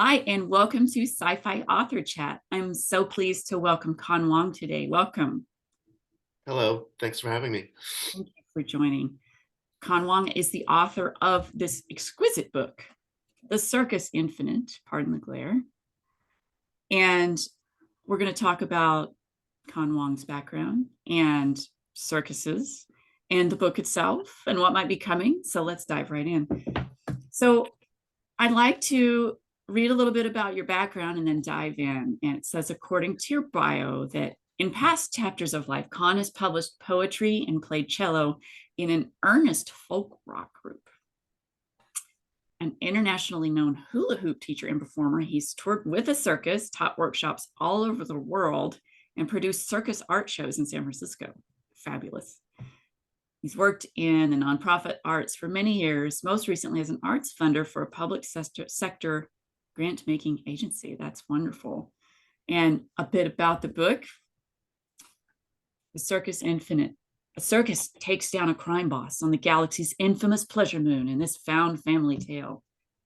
Hi, and welcome to Sci-Fi Author Chat. I'm so pleased to welcome Wong today. Welcome. Hello, thanks for having me. Thank you for joining. Wong is the author of this exquisite book, The Circus Infinite, pardon the glare. And we're going to talk about Wong's background and circuses and the book itself and what might be coming. So let's dive right in. So I'd like to read a little bit about your background and then dive in. And it says, according to your bio, that in past chapters of life, Khan has published poetry and played cello in an earnest folk rock group. An internationally known hula hoop teacher and performer, he's toured with a circus, taught workshops all over the world, and produced circus art shows in San Francisco. Fabulous. He's worked in the nonprofit arts for many years, most recently as an arts funder for a public sector grant-making agency. That's wonderful. And a bit about the book, The Circus Infinite. A circus takes down a crime boss on the galaxy's infamous pleasure moon in this found family tale.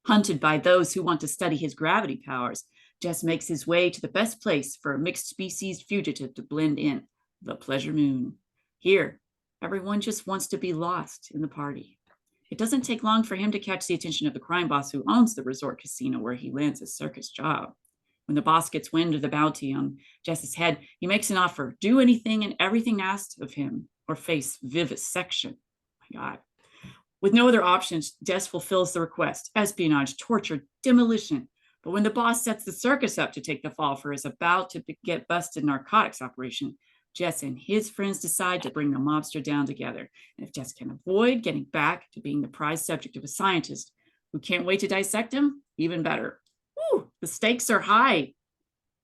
Hunted by those who want to study his gravity powers, Jess makes his way to the best place for a mixed species fugitive to blend in, the pleasure moon. Here, everyone just wants to be lost in the party. It doesn't take long for him to catch the attention of the crime boss who owns the resort casino where he lands his circus job. When the boss gets wind of the bounty on Jess's head, he makes an offer: do anything and everything asked of him, or face vivisection. My God. With no other options, Jess fulfills the request: espionage, torture, demolition. But when the boss sets the circus up to take the fall for his about to get busted narcotics operation, Jess and his friends decide to bring the mobster down together. And if Jess can avoid getting back to being the prized subject of a scientist who can't wait to dissect him, even better. Woo, the stakes are high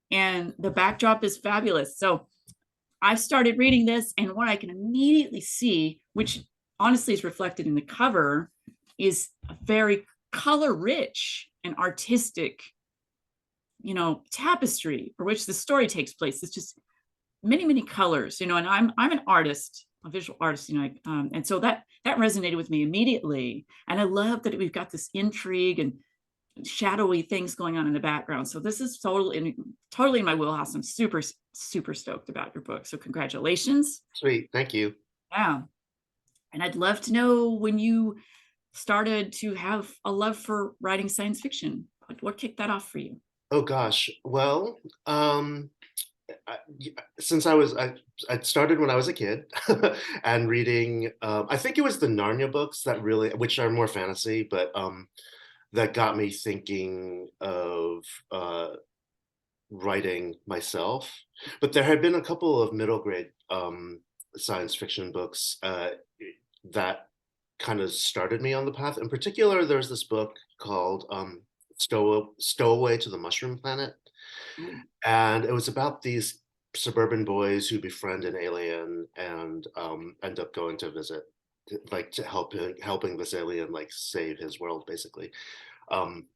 and the backdrop is fabulous. So I've started reading this, and what I can immediately see, which honestly is reflected in the cover, is a very color rich and artistic, tapestry for which the story takes place. It's just many colors, and I'm an artist, a visual artist, and so that resonated with me immediately. And I love that we've got this intrigue and shadowy things going on in the background. So this is totally in my wheelhouse. I'm super stoked about your book. So congratulations. Sweet, thank you. Yeah. And I'd love to know when you started to have a love for writing science fiction. What kicked that off for you? Oh gosh, well, I, since I started when I was a kid and reading, I think it was the Narnia books that really, which are more fantasy, but that got me thinking of writing myself. But there had been a couple of middle grade science fiction books that kind of started me on the path. In particular, there's this book called Stowaway to the Mushroom Planet. Ooh. And it was about these suburban boys who befriend an alien and end up going to visit, like to helping this alien like save his world, basically. Um,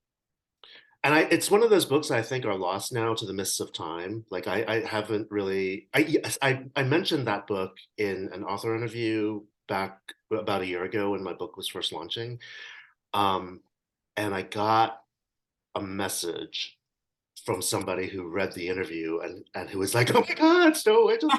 and it's one of those books I think are lost now to the mists of time. Like I haven't really. I mentioned that book in an author interview back about a year ago when my book was first launching, and I got a message from somebody who read the interview and who was like, "Oh my God, Snow Angel!"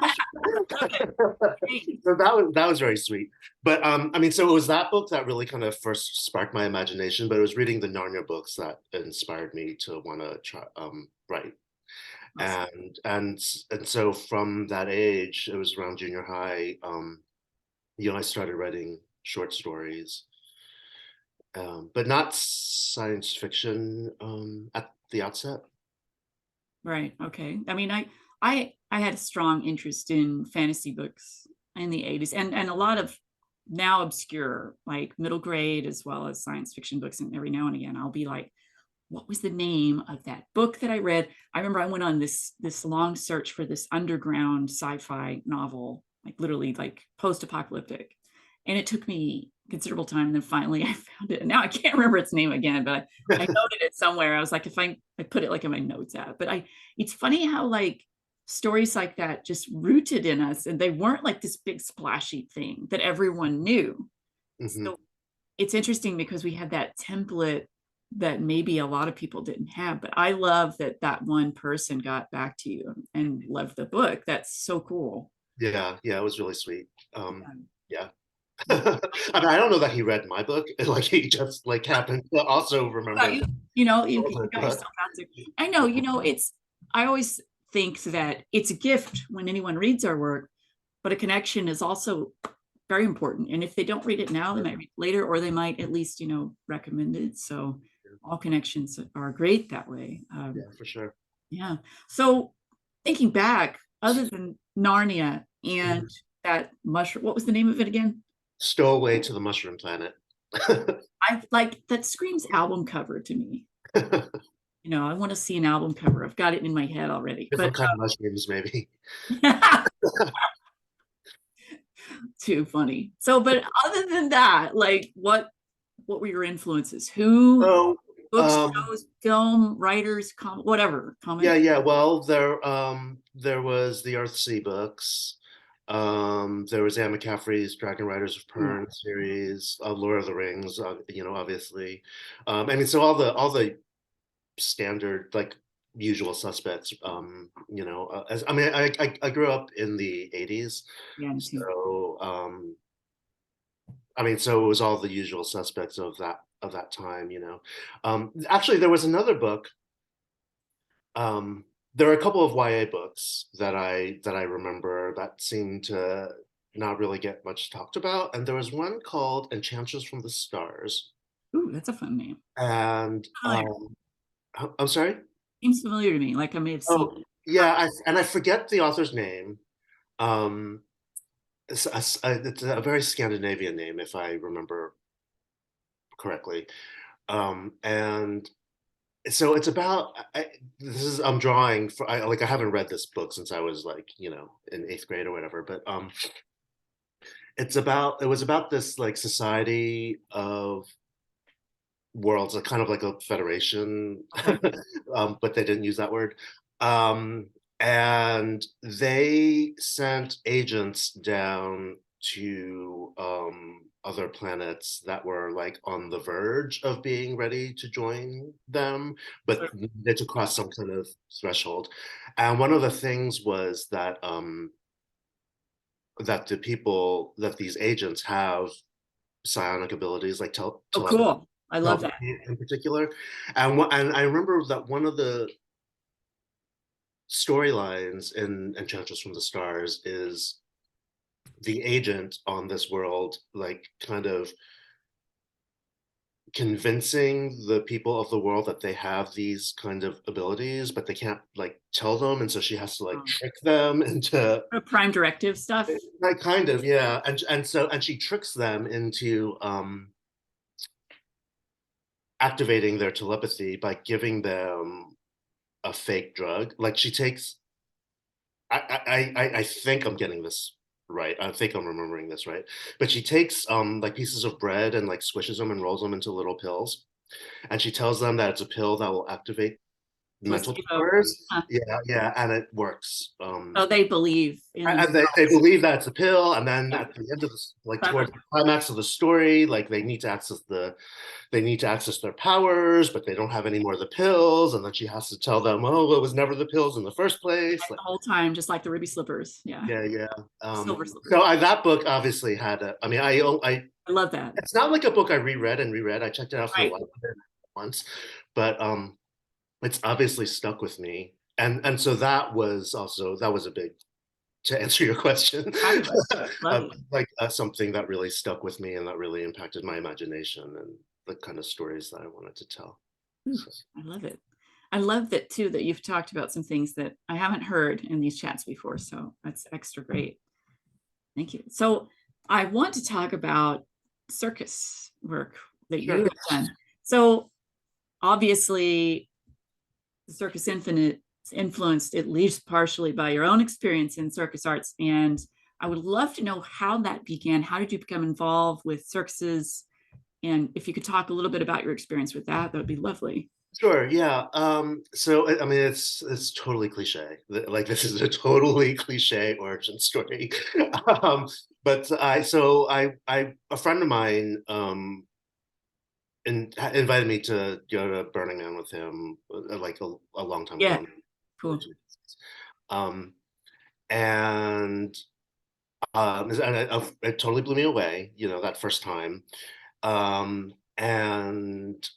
So that was very sweet. But I mean, so it was that book that really kind of first sparked my imagination. But it was reading the Narnia books that inspired me to want to try write. Awesome. And so from that age, it was around junior high. I started writing short stories, but not science fiction at the outset. Right. Okay. I mean, I had a strong interest in fantasy books in the 80s, and a lot of now obscure, like middle grade as well as science fiction books. And every now and again I'll be like, what was the name of that book that I read? I remember I went on this long search for this underground sci-fi novel, like literally like post-apocalyptic. And it took me considerable time. And then finally I found it. And now I can't remember its name again, but I noted it somewhere. I was like, if I put it like in my notes app. But it's funny how like stories like that just rooted in us, and they weren't like this big splashy thing that everyone knew. Hmm. So it's interesting because we have that template that maybe a lot of people didn't have. But I love that that one person got back to you and loved the book. That's so cool. Yeah, yeah, it was really sweet. Yeah. Yeah. I mean, I don't know that he read my book. Like he just like happened to also Got remember you, you know, you the got book. yourself out there. I know, you know, I always think that it's a gift when anyone reads our work, but a connection is also very important. And if they don't read it now, they might read it later, or they might at least, you know, recommend it. So all connections are great that way. Yeah, for sure. Yeah. So thinking back, other than Narnia and Mhm. that mushroom, what was the name of it again? Stowaway to the Mushroom Planet. I like that screams album cover to me. You know, I want to see an album cover. I've got it in my head already, but Different kind of mushrooms, maybe. too funny. So, but other than that, like what were your influences? Who, Oh, books, shows, film, writers, whatever, yeah, comic. yeah. Well, there was the Earthsea books. There was Anne McCaffrey's Dragon Riders of Ooh, Pern series, Lord of the Rings, obviously. I mean, so all the standard like usual suspects. As I mean, I grew up in the '80s, yeah, me too. so I mean, so it was all the usual suspects of that time. Actually, there was another book. There are a couple of YA books that I remember that seem to not really get much talked about, and there was one called Enchantress from the Stars, Ooh, that's a fun name. and Familiar. I'm sorry. Seems familiar to me. Like I may have seen Oh, it. yeah, I forget the author's name. Um, it's a very Scandinavian name, if I remember correctly. And so it's about this is I'm drawing for I haven't read this book since I was like in eighth grade or whatever, but it was about this like society of worlds, like kind of like a federation, Okay. but they didn't use that word. Um, and they sent agents down to other planets that were like on the verge of being ready to join them, but Sure. needed to cross some kind of threshold. And one of the things was that that these agents have psionic abilities, like Oh, cool. I love that. telepathy in particular. And I remember that one of the storylines in Enchantress from the Stars is the agent on this world, like kind of convincing the people of the world that they have these kind of abilities, but they can't like tell them, and so she has to like Um, trick them into Prime Directive stuff. like kind of yeah, and she tricks them into activating their telepathy by giving them a fake drug. Like she takes I think I'm getting this right. I think I'm remembering this right. But she takes like pieces of bread and like squishes them and rolls them into little pills. And she tells them that it's a pill that will activate mental Placebo. powers. Huh. Yeah, yeah, and it works. So they believe in And themselves. they believe that it's a pill, and then Yeah. at the end of this, like Clever. towards the climax of the story, like they need to access their powers, but they don't have any more of the pills, and then she has to tell them, oh, it was never the pills in the first place. Like the whole time, just like the ruby slippers. Yeah. Yeah, yeah. Silver slippers. So that book obviously had a. I mean, I love that. it's not like a book I reread and reread. I checked it out for the Right. life of it once, but it's obviously stuck with me. And so that was a big to answer your question, Fabulous. Love it. like something that really stuck with me and that really impacted my imagination and the kind of stories that I wanted to tell. Ooh, So, I love it. I love that too, that you've talked about some things that I haven't heard in these chats before. So that's extra great. Thank you. So I want to talk about circus work that you sure. have done. So obviously, the Circus Infinite is influenced at least partially by your own experience in circus arts. And I would love to know how that began. How did you become involved with circuses? And if you could talk a little bit about your experience with that, that would be lovely. Sure, yeah. So I mean, it's totally cliche. Like this is a totally cliche origin story. But a friend of mine invited me to go to Burning Man with him, like a long time Yeah, ago. cool. Um, and it totally blew me away, that first time. And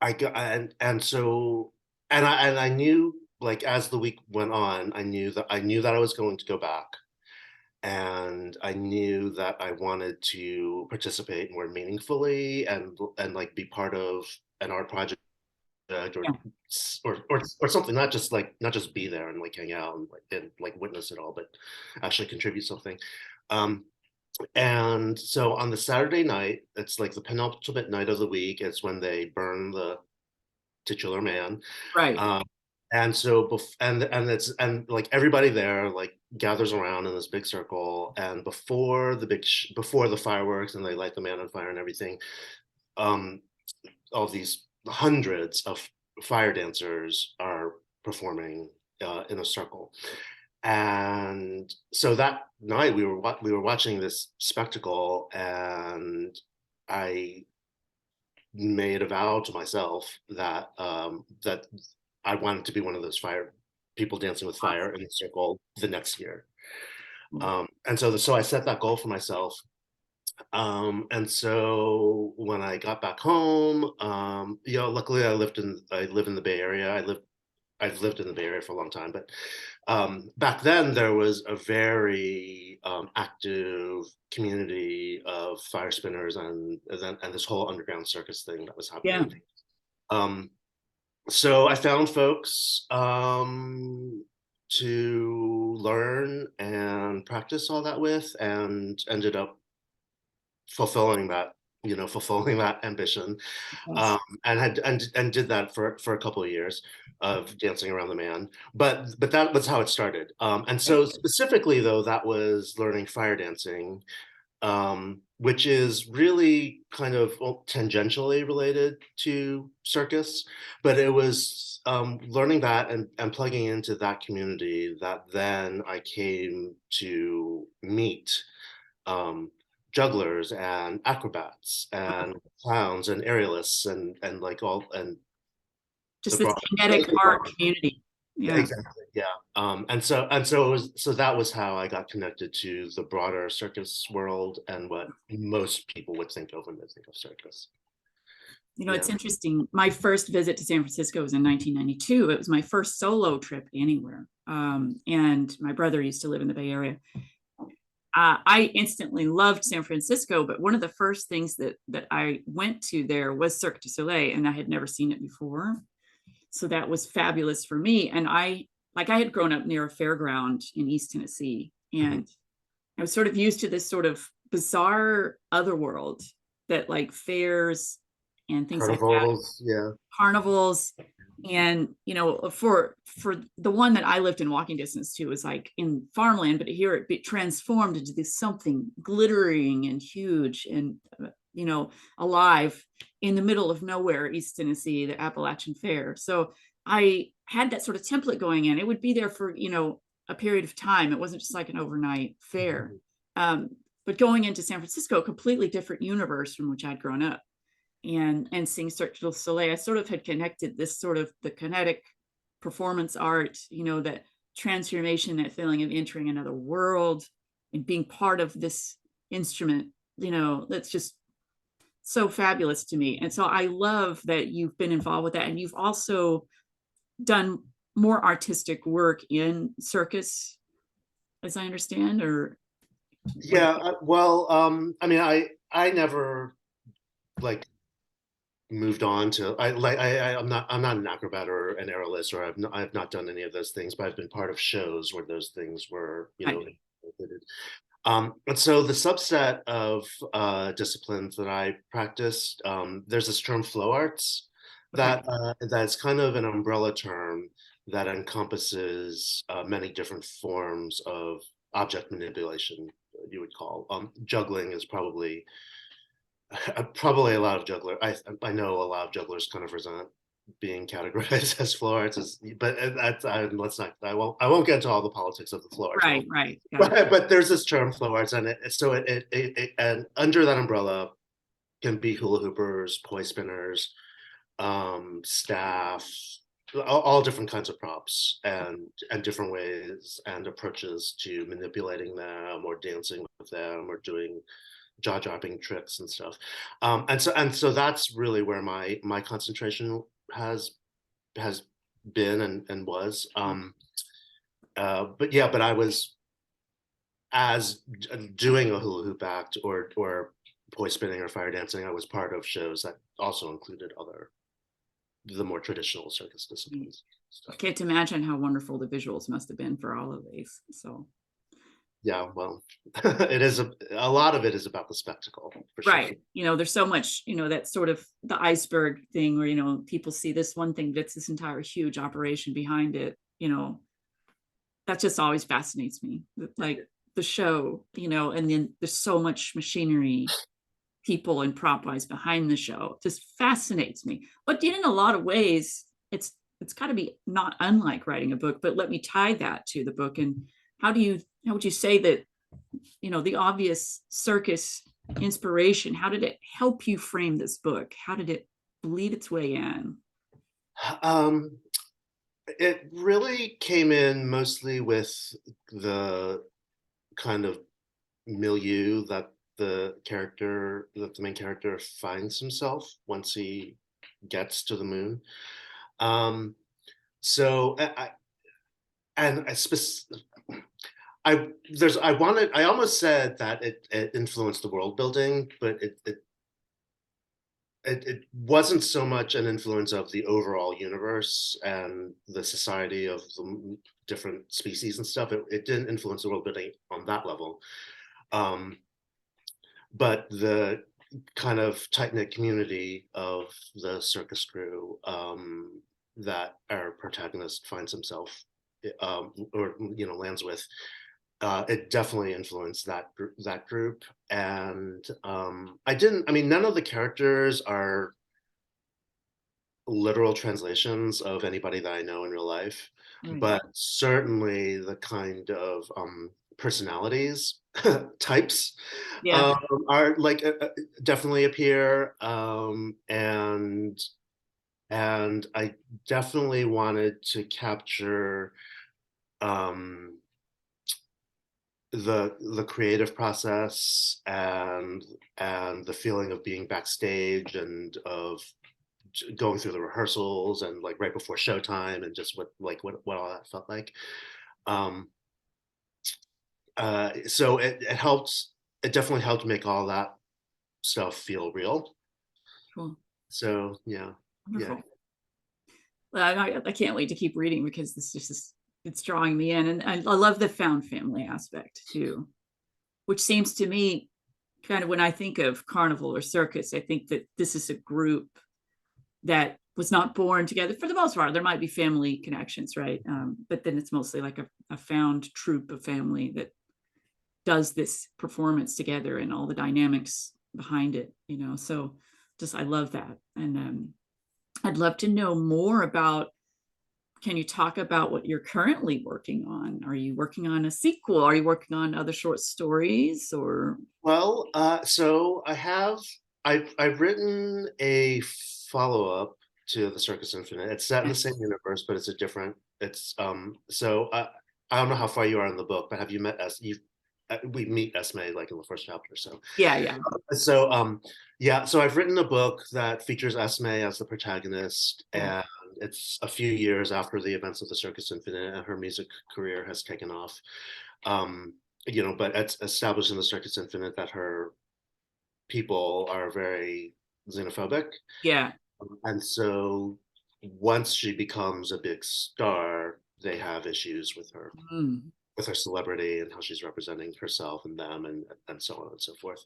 I got and so and I knew, like, as the week went on, I knew that I was going to go back, and I knew that I wanted to participate more meaningfully and like be part of an art project, or Yeah, or something, not just be there and like hang out and like witness it all, but actually contribute something. Um, and so on the Saturday night, it's like the penultimate night of the week. It's when they burn the titular man. right. Um, and so, and like everybody there like gathers around in this big circle, and before the fireworks and they light the man on fire and everything, um, all these hundreds of fire dancers are performing in a circle. And so that night we were watching this spectacle, and I made a vow to myself that I wanted to be one of those fire people dancing with fire in the circle the next year. Awesome. And so I set that goal for myself. And so when I got back home, luckily I live in the Bay Area. I've lived in the Bay Area for a long time, but back then there was a very active community of fire spinners and this whole underground circus thing that was Yeah. happening. Um, so I found folks to learn and practice all that with, and ended up fulfilling that ambition, Yes. and did that for a couple of years of dancing around the man. But that was how it started. And Right. so specifically though, that was learning fire dancing, which is really kind of tangentially related to circus, but it was learning that and plugging into that community that then I came to meet um, jugglers and acrobats and clowns and aerialists and like all and the Just this broad kinetic art community. Yeah. exactly, yeah. And so that was how I got connected to the broader circus world and what most people would think of when they think of circus. It's Yeah. interesting. My first visit to San Francisco was in 1992. It was my first solo trip anywhere. And my brother used to live in the Bay Area. I instantly loved San Francisco, but one of the first things that I went to there was Cirque du Soleil, and I had never seen it before. So that was fabulous for me. And I had grown up near a fairground in East Tennessee, Mhm. and I was sort of used to this sort of bizarre other world that like fairs and things like that, Carnivals, yeah. carnivals. And for the one that I lived in walking distance to was like in farmland, but here it transformed into this something glittering and huge and alive in the middle of nowhere, East Tennessee, the Appalachian Fair. So I had that sort of template going in. It would be there for a period of time. It wasn't just like an overnight fair. Mhm. um, but going into San Francisco, a completely different universe from which I'd grown up, and seeing Cirque du Soleil, I sort of had connected this sort of the kinetic performance art, that transformation, that feeling of entering another world and being part of this instrument, that's just so fabulous to me. And so I love that you've been involved with that. And you've also done more artistic work in circus, as I understand, or like, Yeah, well, I mean, I never like moved on to I'm not an acrobat or an aerialist, or I've not done any of those things, but I've been part of shows where those things were right, included. And so the subset of disciplines that I practiced, there's this term flow arts okay, that's kind of an umbrella term that encompasses many different forms of object manipulation, you would call. Juggling is probably a lot of jugglers. I know a lot of jugglers kind of resent being categorized as flow arts, but let's not. I won't get into all the politics of the flow arts world. right, got it. But there's this term flow arts, and and under that umbrella, can be hula hoopers, poi spinners, staff, all different kinds of props, and different ways and approaches to manipulating them or dancing with them or doing jaw-dropping tricks and stuff. And so that's really where my concentration has been and was. But yeah, but I was as doing a hula hoop act or poi spinning or fire dancing, I was part of shows that also included the more traditional circus disciplines. I can't imagine how wonderful the visuals must have been for all of these. So Yeah, well, it is a lot of it is about the spectacle, for sure. right, there's so much, that's sort of the iceberg thing where people see this one thing that's this entire huge operation behind it. That just always fascinates me, like the show, and then there's so much machinery, people and prop wise behind the show. It just fascinates me. But in a lot of ways, it's got to be not unlike writing a book. But let me tie that to the book. And how would you say that, the obvious circus inspiration, how did it help you frame this book? How did it bleed its way in? Um, it really came in mostly with the kind of milieu that the main character finds himself once he gets to the moon. So and I, I almost said that it influenced the world building, but it wasn't so much an influence of the overall universe and the society of the different species and stuff. It didn't influence the world building on that level. But the kind of tight-knit community of the circus crew that our protagonist finds himself or lands with, it definitely influenced that group. And none of the characters are literal translations of anybody that I know in real life, Right. but certainly the kind of personalities types Yeah. are like definitely appear, and I definitely wanted to capture the creative process and the feeling of being backstage and of going through the rehearsals and like right before showtime and just what all that felt like. Um, so it definitely helped make all that stuff feel real. Cool. So yeah. Wonderful. Well, I can't wait to keep reading because it's drawing me in. And I love the found family aspect too, which seems to me kind of when I think of carnival or circus, I think that this is a group that was not born together for the most part. There might be family connections, right? But then it's mostly like a found troupe of family that does this performance together and all the dynamics behind it, so I love that. And I'd love to know more about, can you talk about what you're currently working on? Are you working on a sequel? Are you working on other short stories or? Well, so I've written a follow-up to the Circus Infinite. It's set in the same universe, but I don't know how far you are in the book, but have you met we meet Esme like in the first chapter. So Yeah. So I've written a book that features Esme as the protagonist, and it's a few years after the events of the Circus Infinite, and her music career has taken off. But it's established in the Circus Infinite that her people are very xenophobic. Yeah. And so once she becomes a big star, they have issues with her. With her celebrity and how she's representing herself and them and so on and so forth.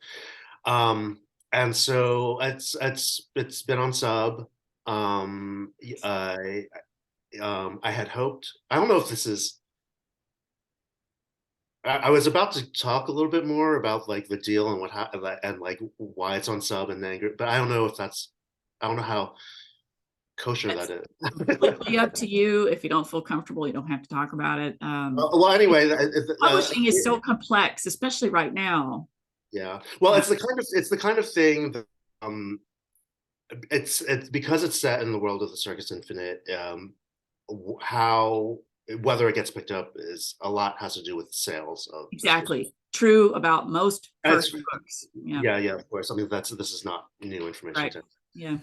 And so it's been on sub. I had hoped, I don't know if this is, I was about to talk a little bit more about like the deal and what happened and like why it's on sub and angry, but I don't know how kosher that is. Completely up to you. If you don't feel comfortable, you don't have to talk about it. Well, anyway, Publishing is so complex, especially right now. yeah. Well, it's the kind of thing that it's because it's set in the world of the Circus Infinite. How whether it gets picked up is a lot has to do with sales of Circus. Exactly. True about most That's, first books. Yeah. yeah, of course. I mean, this is not new information Right. to. Yeah.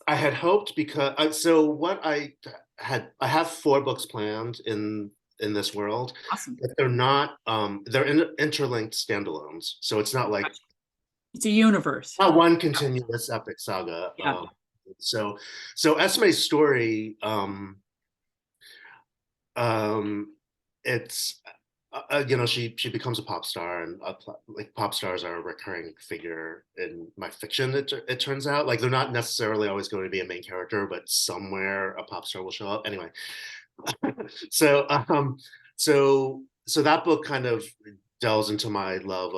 I had hoped because so what I have 4 books planned in this world, Awesome. but they're not they're interlinked standalones. So it's not like It's a universe. not one continuous epic saga. Yeah. So Esme's story, it's she becomes a pop star, and like pop stars are a recurring figure in my fiction. It turns out like they're not necessarily always going to be a main character, but somewhere a pop star will show up anyway. so so that book kind of delves into my love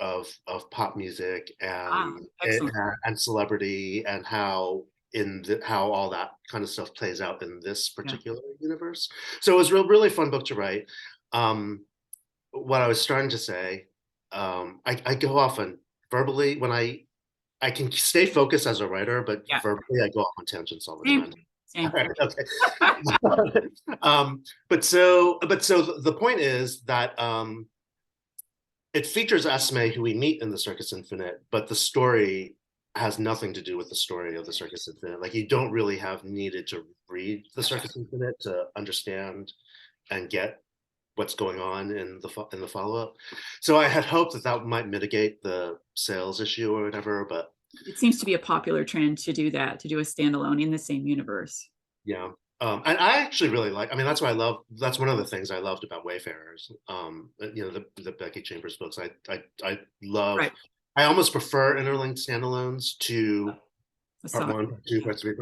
of pop music Ah, excellent. and celebrity, and how all that kind of stuff plays out in this Yeah. particular universe. So it was really fun book to write. Um, what I was starting to say, I go off on verbally when I can stay focused as a writer, but Yeah. verbally I go off on tangents all the Same. time. All Same. right, okay. But so the point is that it features Esme, who we meet in the Circus Infinite, but the story has nothing to do with the story of the Circus Infinite. Like you don't really have needed to read the Gotcha. Circus Infinite to understand and get what's going on in the follow up. So I had hoped that that might mitigate the sales issue or whatever, but It seems to be a popular trend to do that, to do a standalone in the same universe. yeah. And I actually really like. I mean, that's why I love. That's one of the things I loved about Wayfarers. The Becky Chambers books. I love. Right. I almost prefer interlinked standalones to part So, one, part two, part three.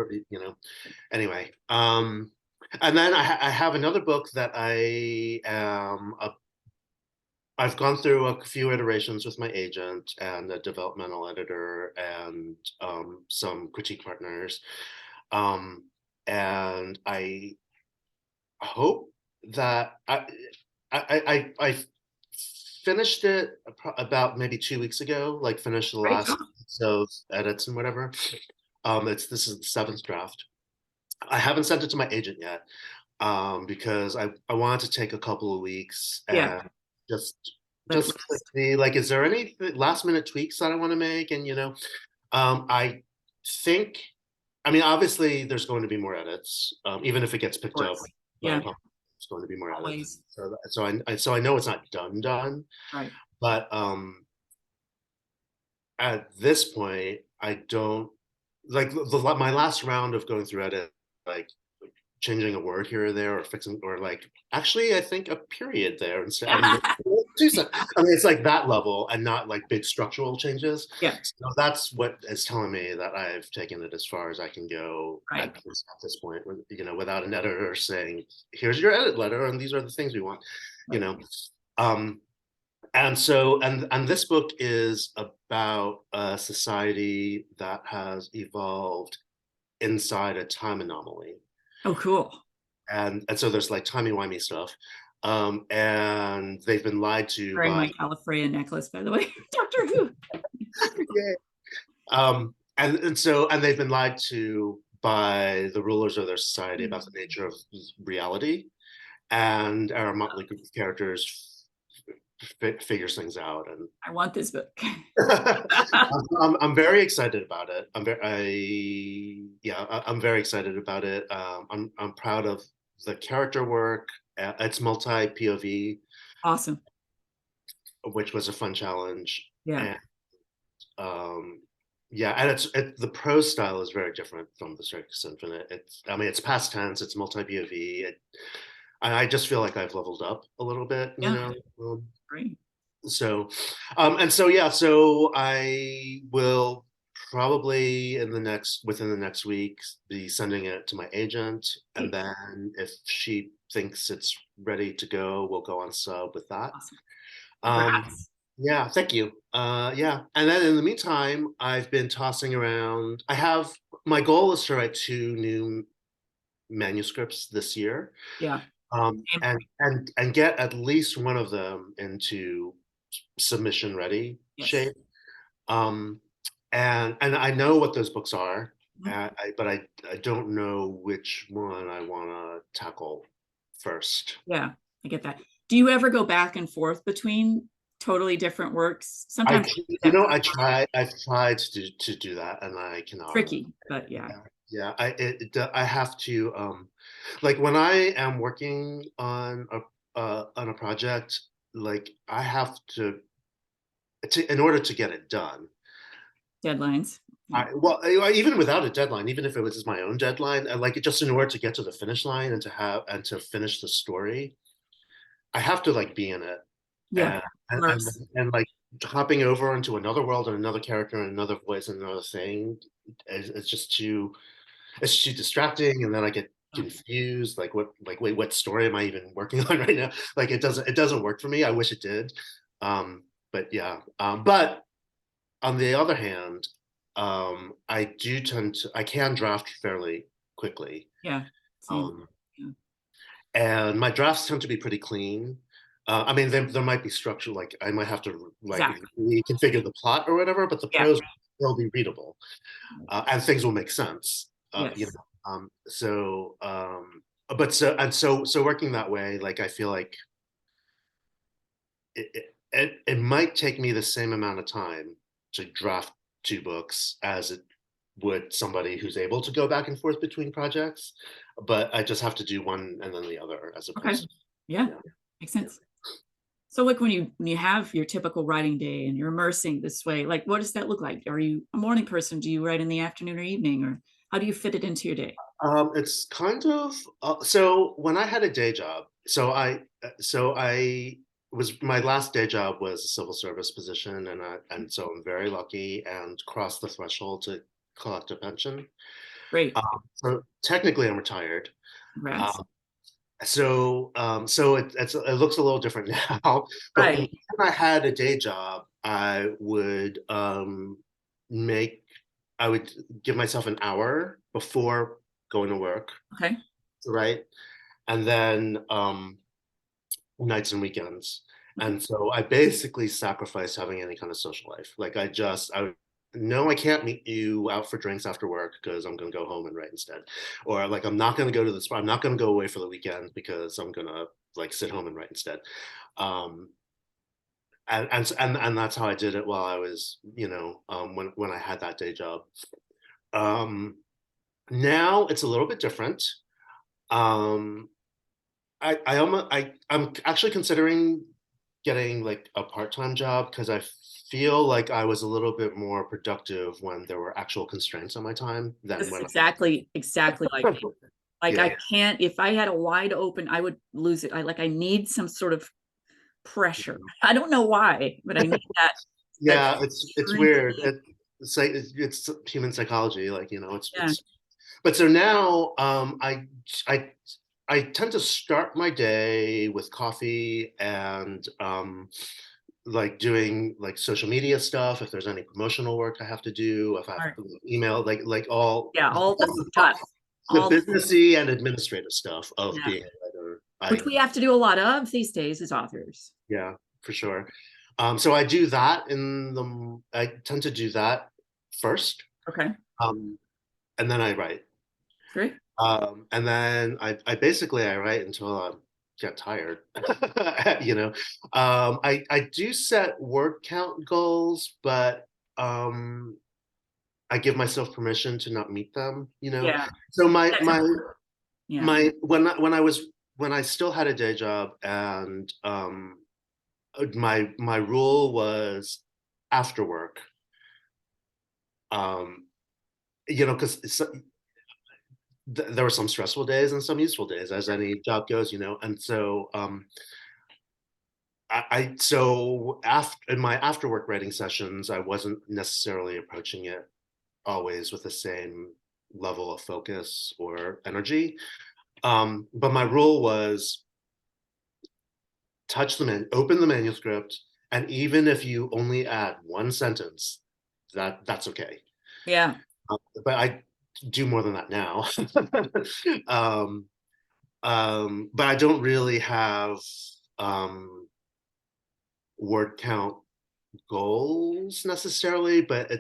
Anyway, and then I have another book that I've gone through a few iterations with my agent and a developmental editor and some critique partners. Um, and I hope that I finished it about maybe 2 weeks ago, like finished the right. last so edits and whatever. This is the 7th draft. I haven't sent it to my agent yet, because I wanted to take a couple of weeks Yeah. and just Let it see like is there any last minute tweaks that I want to make, and I think, I mean, obviously there's going to be more edits, even if it gets picked up works. by a Yeah. company, there's going to be more edits. Always. So I know it's not done, Right. but at this point, I don't like my last round of going through edit, like changing a word here or there, or fixing, or like actually I think a period there instead. I mean, it's like that level and not like big structural changes. Yeah. So that's what is telling me that I've taken it as far as I can go Right. at this point, without an editor saying, "Here's your edit letter, and these are the things we want." You Right. know, um, and so and this book is about a society that has evolved inside a time anomaly, Oh, cool. and so there's like timey-wimey stuff, and they've been lied to Wearing by my Califrey necklace, by the way. Doctor Who. yeah. And they've been lied to by the rulers of their society about the nature of reality, and our motley group of characters figures things out, and I want this book. I'm very excited about it. I'm very excited about it. I'm proud of the character work. It's multi POV, Awesome. which was a fun challenge, Yeah. and um, yeah, and the prose style is very different from the Circus Infinite. I mean, it's past tense. It's multi POV. And I just feel like I've leveled up a little bit, Yeah. Great. So, so I will probably within the next week be sending it to my agent, and Hey, then if she thinks it's ready to go, we'll go on sub with that. awesome. Um, Congrats. yeah, thank you. Yeah, and then in the meantime, I've been tossing around. My goal is to write 2 new manuscripts this year, Yeah. Same. and get at least one of them into submission ready Yes. shape. Um, and I know what those books are, Mhm. but I don't know which one I want to tackle first. Yeah, I get that. Do you ever go back and forth between totally different works? Sometimes I do that. I've tried to do that, and I cannot. Tricky, but yeah. Yeah, I have to like when I am working on a project, like I have to in order to get it done. Deadlines. Yeah. Even without a deadline, even if it was just my own deadline, like just in order to get to the finish line and to finish the story, I have to like be in it, Yeah. and Immerse. and like hopping over into another world and another character and another voice and another thing is just too it's too distracting, and then I get Oh, confused. Like wait, what story am I even working on right now? Like it doesn't work for me. I wish it did. But yeah. But on the other hand, I can draft fairly quickly. yeah. Same. Um, Yeah. and my drafts tend to be pretty clean. I mean, there might be structure, like I might have to like Exactly. reconfigure the plot or whatever, but the Yeah. prose will be readable, and things will make sense. You Yes. know, but so working that way, like I feel like it might take me the same amount of time to draft two books as it would somebody who's able to go back and forth between projects, but I just have to do one and then the other as Okay. opposed to, Yeah. yeah. Makes sense. So like when you have your typical writing day and you're immersing this way, like what does that look like? Are you a morning person? Do you write in the afternoon or evening, or how do you fit it into your day? It's kind of so when I had a day job, so I was my last day job was a civil service position, and so I'm very lucky and crossed the threshold to collect a pension. Great. So technically, I'm retired. Congrats. Um, so it looks a little different now. But when Right. I had a day job, make I would give myself an hour before going to work, Okay. right? And then nights and weekends. Okay. And so I basically sacrificed having any kind of social life. Like I no, I can't meet you out for drinks after work because I'm gonna go home and write instead. Or like I'm not gonna go to the spa, I'm not gonna go away for the weekend because I'm gonna like sit home and write instead. Um, and that's how I did it while I was, when I had that day job. Um, Now it's a little bit different. Um, I'm actually considering getting like a part-time job because I feel like I was a little bit more productive when there were actual constraints on my time than This is when exactly like me. Like yeah, I can't, if I had a wide open, I would lose it. I need some sort of pressure. I don't know why, but I need that yeah, it's shrinking. weird. It's human psychology, like Yeah. it's. But so now, I I tend to start my day with coffee and like doing like social media stuff. If there's any promotional work I have to do, if I have Smart. to email, like all Yeah, all the stuff. the All businessy and administrative stuff of yeah. being a writer. Which we have to do a lot of these days as authors. Yeah, for sure. So I do that I tend to do that first, Okay. um, and then I write. Great. And then I basically I write until I get tired. You know, I do set word count goals, but um, I give myself permission to not meet them. Yeah. So That's important. Yeah. when I still had a day job, and my rule was after work. Um, because there were some stressful days and some useful days, as any job goes, and so so after in my after work writing sessions, I wasn't necessarily approaching it always with the same level of focus or energy. But my rule was open the manuscript, and even if you only add one sentence, that's okay. Yeah. But I do more than that now. um, but I don't really have um, word count goals necessarily, but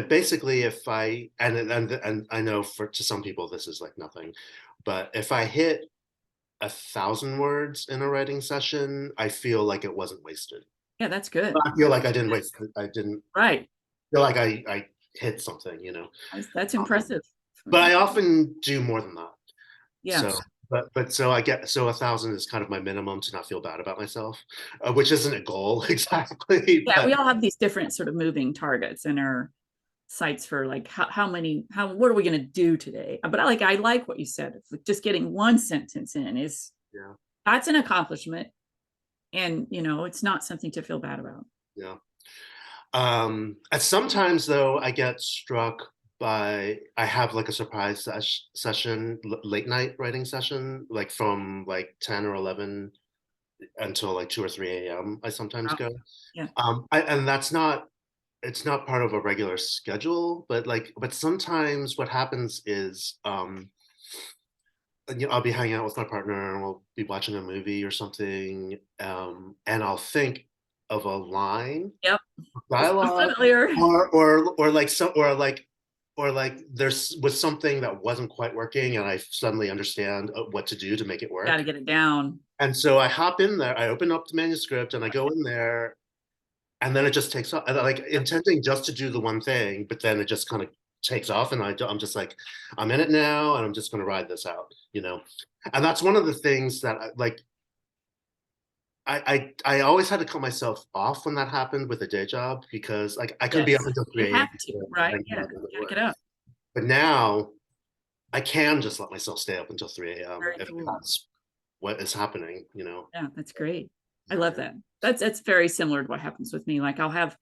basically if I and I know for to some people this is like nothing, but if I hit 1,000 words in a writing session, I feel like it wasn't wasted. Yeah, that's good. I feel like I didn't waste it. I didn't Right. feel like I hit something, you know. That's Um, impressive. but I often do more than that. Yeah. So, but so I get so 1,000 is kind of my minimum to not feel bad about myself, which isn't a goal exactly, Yeah, we but all have these different sort of moving targets in our sites for like what are we going to do today? But I like what you said. It's just getting one sentence in is yeah, that's an accomplishment, and it's not something to feel bad about. yeah. And sometimes though, I get struck by I have like a surprise session, late night writing session, like from like 10 or 11 until like 2 or 3 a.m. I sometimes Wow. go. Yeah. And that's not it's not part of a regular schedule, but sometimes what happens is I'll be hanging out with my partner and we'll be watching a movie or something, and I'll think of a line, Yep. This sounds dialogue, familiar. or like there's was something that wasn't quite working, and I suddenly understand what to do to make it Got to work. get it down. And so I hop in there, I open up the manuscript, and I go in there, and then it just takes off. And like Yep. intending just to do the one thing, but then it just kind of takes off, and I'm just like, I'm in it now, and I'm just going to ride this out, you know. And that's one of the things that I always had to cut myself off when that happened with a day job, because like I could be up Yes. until You 3 have a.m. to, and right? then get Yeah. up and go to Gotta work. get up. But now I can just let myself stay up until 3 a.m. Very if cool. that's what is happening, you know. Yeah, that's great. I love that. That's very similar to what happens with me. Like I'll have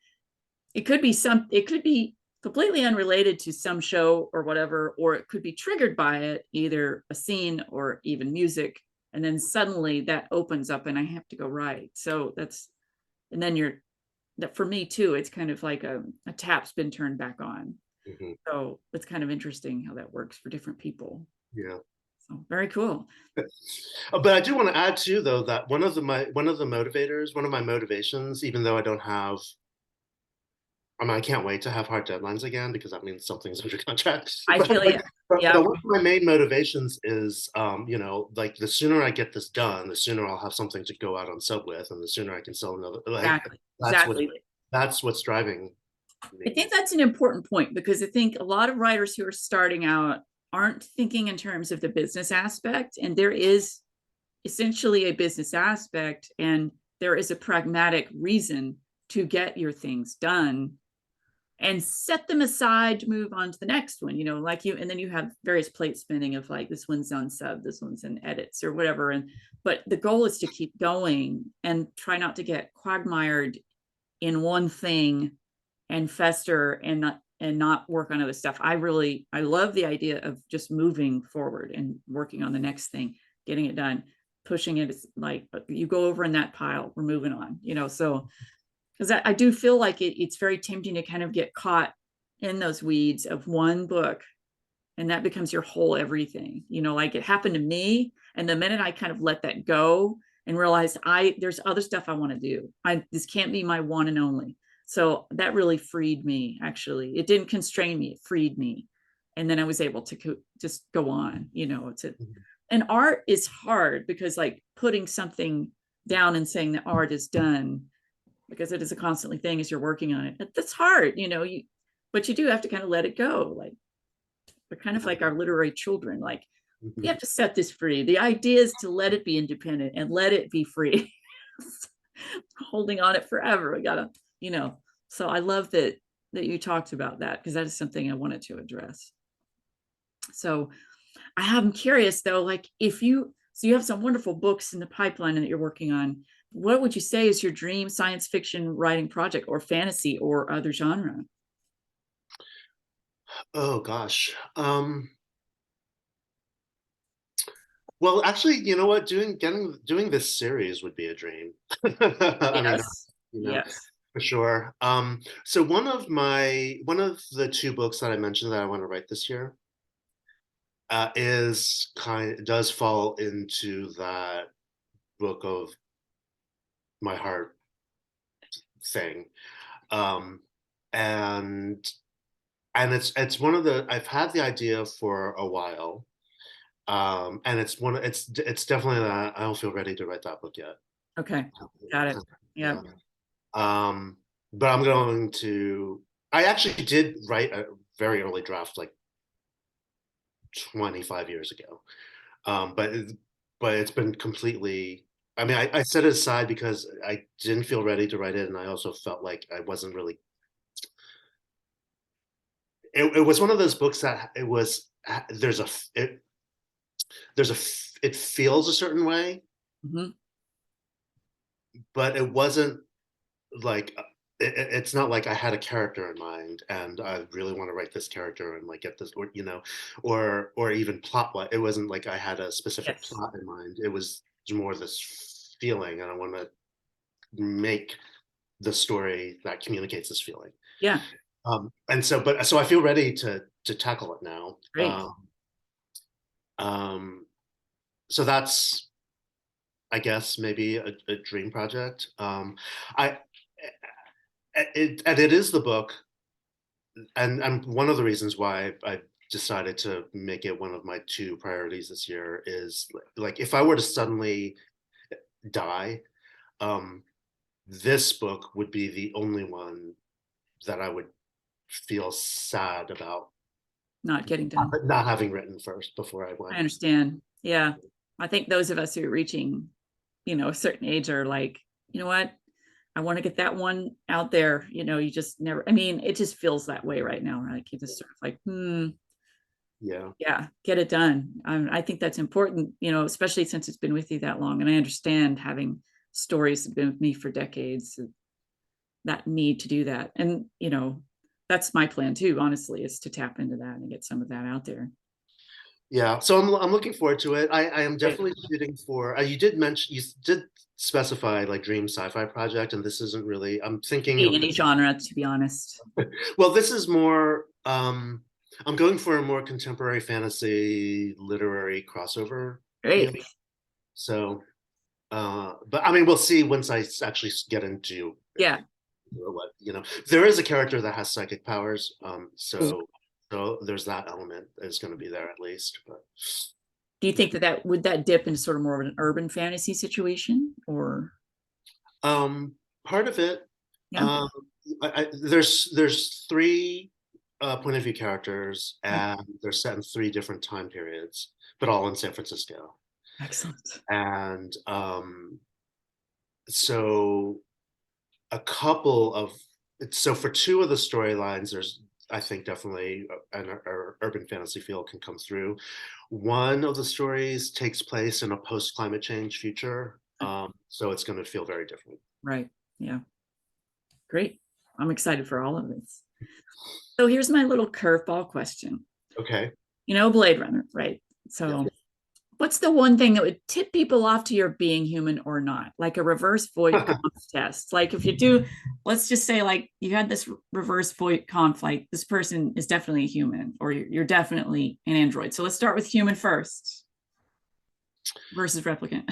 it could be completely unrelated to some show or whatever, or it could be triggered by it, either a scene or even music. And then suddenly that opens up and I have to go right. So and then that for me too, it's kind of like a tap's been turned back on. Mhm. So it's kind of interesting how that works for different people. Yeah. So very cool. But I do want to add too, though, that one of the motivators, one of my motivations, even though I don't have, I mean, I can't wait to have hard deadlines again because that means something's under contract. I feel you. But Yep. one of my main motivations is, like the sooner I get this done, the sooner I'll have something to go out on sub with, and the sooner I can sell another. Like Exactly. that's what Exactly. that's what's driving I me. think that's an important point because I think a lot of writers who are starting out aren't thinking in terms of the business aspect. And there is essentially a business aspect, and there is a pragmatic reason to get your things done and set them aside to move on to the next one, and then you have various plate spinning of like this one's on sub, this one's in edits or whatever. But the goal is to keep going and try not to get quagmired in one thing and fester and not work on other stuff. I love the idea of just moving forward and working on the next thing, getting it done, pushing it. It's like you go over in that pile, we're moving on. So because I do feel like it's very tempting to kind of get caught in those weeds of one book, and that becomes your whole everything. Like it happened to me, and the minute I kind of let that go and realized there's other stuff I want to do, this can't be my one and only. So that really freed me. Actually, it didn't constrain me, it freed me, and then I was able to just go on. And art is hard because like putting something down and saying that art is done, because it is a constantly thing as you're working on it, that's hard. But you do have to kind of let it go. Like we're kind of like our literary children. Like you have to set this free. The idea is to let it be independent and let it be free. Holding on it forever. We gotta, you know. So I love that you talked about that because that is something I wanted to address. So I'm curious though, like so you have some wonderful books in the pipeline that you're working on. What would you say is your dream science fiction writing project, or fantasy, or other genre? Oh gosh. Well, actually, you know what? Doing this series would be a dream. I mean, Yes. you know, Yes. for sure. So one of the two books that I mentioned that I want to write this year does fall into that book of my heart thing. Um, and it's one of the I've had the idea for a while. And it's definitely that I don't feel ready to write that book yet. Okay. Got it. Yeah. Yeah. But I'm going to. I actually did write a very early draft like 25 years ago. But it's been completely. I mean, I set it aside because I didn't feel ready to write it, and I also felt like I wasn't really. It was one of those books that it was. There's a it, there's a it feels a certain way, Hmm. but it wasn't like it's not like I had a character in mind and I really want to write this character and like get this or or even plot. It wasn't like I had a specific Yes. plot in mind. It was more this feeling, and I want to make the story that communicates this feeling. Yeah. And so I feel ready to tackle it now. Great. Um, so that's, I guess, maybe a dream project. I and it is the book, and one of the reasons why I decided to make it one of my two priorities this year is like if I were to suddenly die, um, this book would be the only one that I would feel sad about Not getting done. not having written first before I I went. understand. Yeah. I think those of us who are reaching, a certain age are like, you know what? I want to get that one out there. You just never, I mean, it just feels that way right now. Like you just sort of like, Yeah. yeah, get it done. I think that's important, especially since it's been with you that long. And I understand having stories that have been with me for decades, that need to do that. And, that's my plan too, honestly, is to tap into that and get some of that out there. Yeah, so I'm looking forward to it. I am Great. definitely shooting for. You did mention you did specify like dream sci-fi project, and this isn't really. I'm thinking of Any genre, to be honest. well, this is more. I'm going for a more contemporary fantasy literary crossover feel. Great. So, but I mean, we'll see once I actually get into Yeah. what There is a character that has psychic powers, so there's that element is going to be there at least, but. Do you think that would that dip into sort of more of an urban fantasy situation, or Part of it, yeah? um, there's three point of view characters, Okay. and they're set in three different time periods, but all in San Francisco. Excellent. And so a couple of so for two of the storylines, there's I think definitely an urban fantasy feel can come through. One of the stories takes place in a post climate change future, so it's going to feel very different. Right. Yeah. Great. I'm excited for all of this. So here's my little curveball question. Okay. Blade Runner, right? Yeah. So what's the one thing that would tip people off to your being human or not? Like a reverse Voight-Kampff test. Like if you do, let's just say like you had this reverse Voight-Kampff, like this person is definitely a human or you're definitely an android. So let's start with human first versus replicant.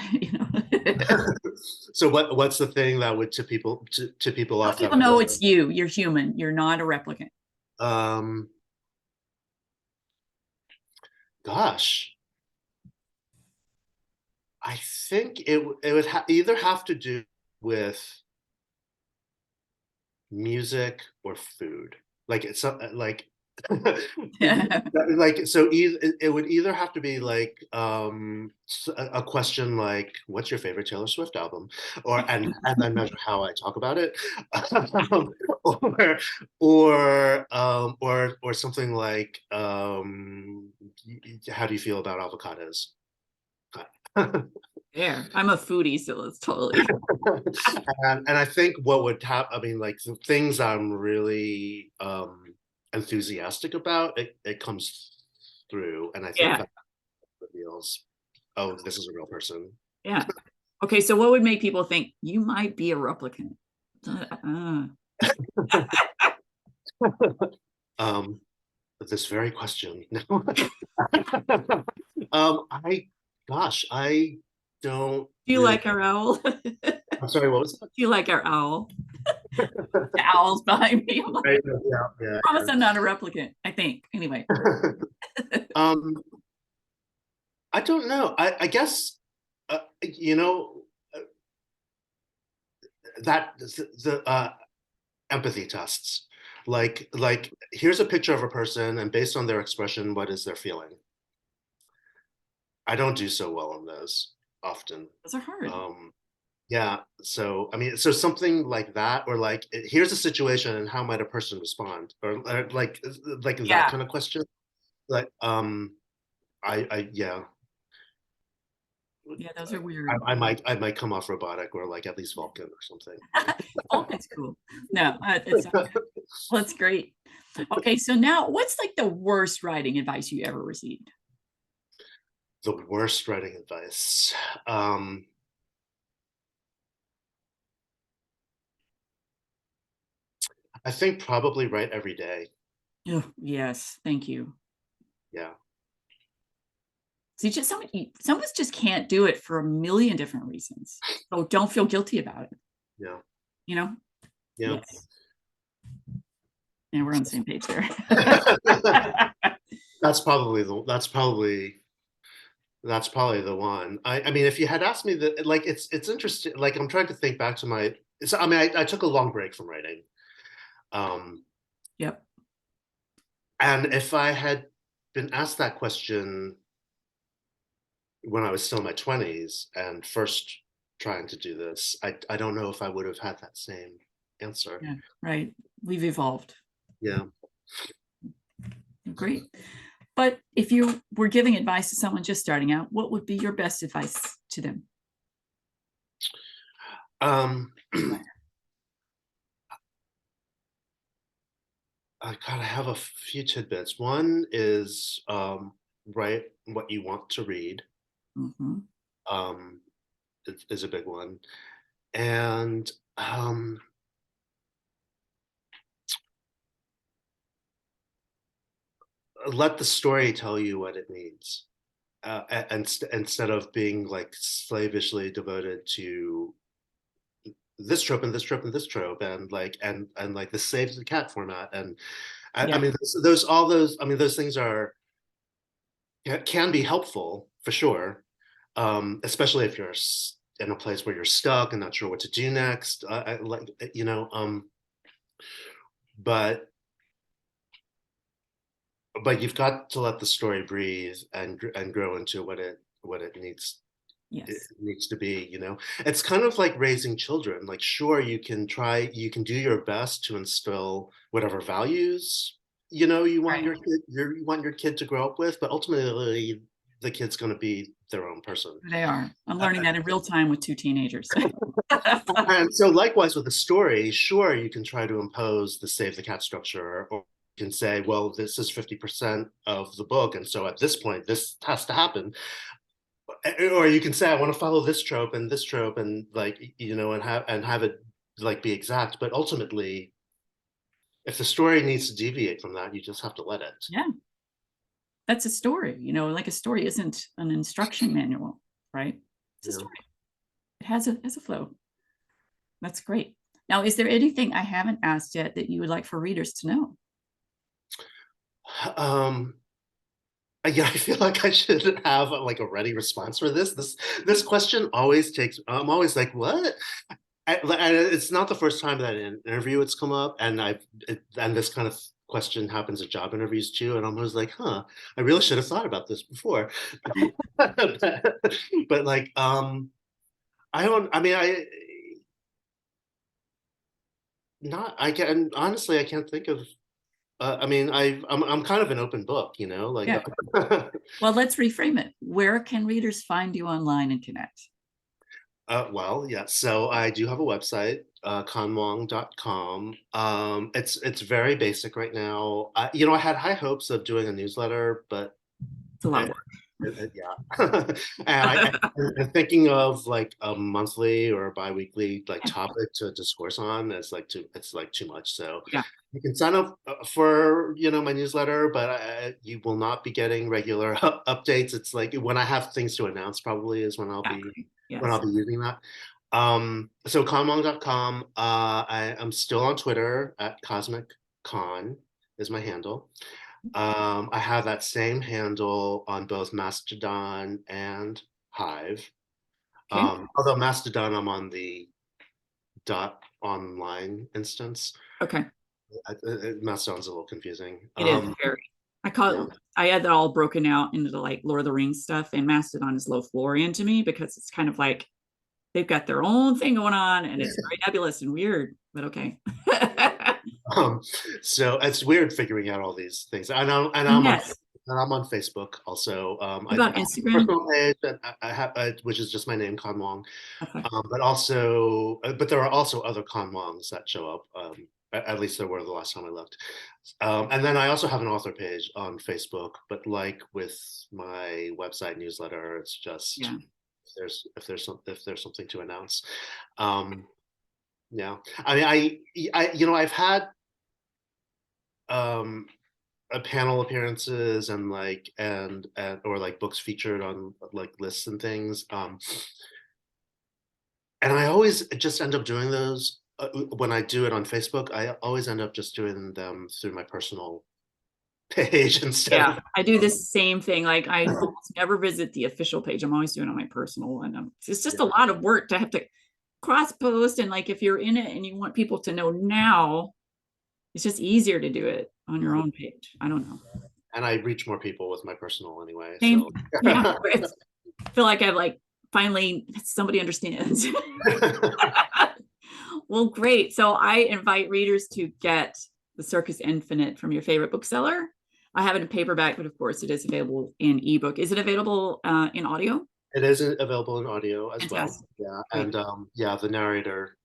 So what's the thing that would tip people How off that people know it's you. You're human. You're not a replicant. um gosh, I think it would either have to do with music or food. Like it's like like so it would either have to be like a question like what's your favorite Taylor Swift album, and then measure how I talk about it, or or something like how do you feel about avocados. There. I'm a foodie, so it's totally. And I think what would happen, I mean, like the things I'm really enthusiastic about, it comes through. And I think Yeah. that reveals, oh, this is a real person. Yeah. Okay. So what would make people think you might be a replicant? Uh, um, this very question. I, gosh, I don't do you really, like our owl? Do I'm sorry, what was that? you like our owl? owls behind me. I'm like, Right, yeah, yeah, promise I'm not a replicant, I think. Anyway. yeah. Um, I don't know. I guess you know that the empathy tests. Like here's a picture of a person, and based on their expression, what is their feeling? I don't do so well on those often. Those are hard. Um, yeah. So I mean, so something like that, or like here's a situation, and how might a person respond, or like that Yeah. kind of question. Like yeah. Yeah, those are weird. I might come off robotic or like at least Vulcan or something. Oh, it's cool. No, it's well, it's great. Okay, so now what's like the worst writing advice you ever received? The worst writing advice. Um, I think probably write every day. Oh, yes, thank you. Yeah, See, just some of us just can't do it for a million different reasons. So don't feel guilty about it, yeah, you know? yeah. Yes. Yeah, we're on the same page there. That's probably the one. I mean, if you had asked me that, like, it's interesting. Like, I'm trying to think back to my. I mean, I took a long break from writing, um, Yep. and if I had been asked that question when I was still in my 20s and first trying to do this, I don't know if I would have had that same answer. Yeah, right. We've evolved. Yeah. Great. But if you were giving advice to someone just starting out, what would be your best advice to them? Um, I kind of have a few tidbits. One is write what you want to read. Mm-hmm. Um, is a big one, and let the story tell you what it needs. Instead of being like slavishly devoted to this trope and this trope and this trope and like the save the cat format and I Yeah. mean those all those I mean those things are can be helpful for sure, especially if you're in a place where you're stuck and not sure what to do next. Like but you've got to let the story breathe and grow into what it Yes. needs to be. It's kind of like raising children. Like, sure, you can do your best to instill whatever values you want Right. your kid to grow up with, but ultimately the kid's going to be their own person. They are. I'm learning that in real time with two teenagers. And so likewise with the story, sure, you can try to impose the save the cat structure, or you can say, well, this is 50% of the book, and so at this point this has to happen. Or you can say, I want to follow this trope and this trope, and like and have it like be exact. But ultimately, if the story needs to deviate from that, you just have to let it. Yeah, that's a story. Like a story isn't an instruction manual, right? It's a Yeah. story. It has a flow. That's great. Now, is there anything I haven't asked yet that you would like for readers to know? Um, yeah, I feel like I should have like a ready response for this. This question always takes. I'm always like, what? And it's not the first time that in an interview it's come up, and and this kind of question happens at job interviews too. And I'm always like, huh, I really should have thought about this before. but like, I don't. I mean, I can honestly, I can't think of. I mean, I'm kind of an open book, like. Yeah. Well, let's reframe it. Where can readers find you online and connect? Well, yeah. So I do have a website, conwong.com. It's very basic right now. I had high hopes of doing a newsletter, but It's a lot of it, work. yeah. And I'm thinking of like a monthly or bi-weekly like topic to discourse on. It's like too much. So Yeah, you can sign up for my newsletter, but you will not be getting regular updates. It's like when I have things to announce, probably is when I'll be exactly. Yes. using that. So conwong.com. I am still on Twitter at Cosmic Con is my handle. I have that same handle on both Mastodon and Hive. Okay. Although Mastodon, I'm on the .online instance. Okay. Mastodon's a little confusing. It is very. I call Yeah. it, I had that all broken out into the like Lord of the Rings stuff, and Mastodon is low Florian to me because it's kind of like they've got their own thing going on and it's very nebulous and weird, but okay. Um, so it's weird figuring out all these things. And Yes. I'm on Facebook also. What I about have a Instagram? personal page that I have, which is just my name, Con Wong. Okay. But also, but there are also other Con Wongs that show up. At least there were the last time I looked. And then I also have an author page on Facebook. But like with my website newsletter, it's just Yeah. if there's something to announce. Yeah, I mean, I've had um panel appearances and or like books featured on like lists and things, and I always just end up doing those when I do it on Facebook. I always end up just doing them through my personal page instead Yeah, of I do this same thing. Like I almost never visit the official page. I'm always doing it on my personal one. It's just a yeah. lot of work to have to cross post. And like if you're in it and you want people to know now, it's just easier to do it on your own page. I don't know. And I reach more people with my personal anyway, Same. so Yeah. I feel like I've like finally somebody understands. Well, great. So I invite readers to get The Circus Infinite from your favorite bookseller. I have it in paperback, but of course it is available in ebook. Is it available in audio? it is available in audio as well. Fantastic. Yeah, Great. and yeah, the narrator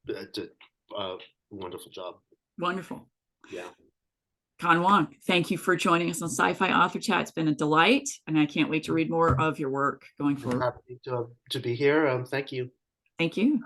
did a wonderful job. Wonderful. Yeah. Con Wong, thank you for joining us on Sci-Fi Author Chat. It's been a delight, and I can't wait to read more of your work going I'm forward. happy to be here. Thank you. Thank you.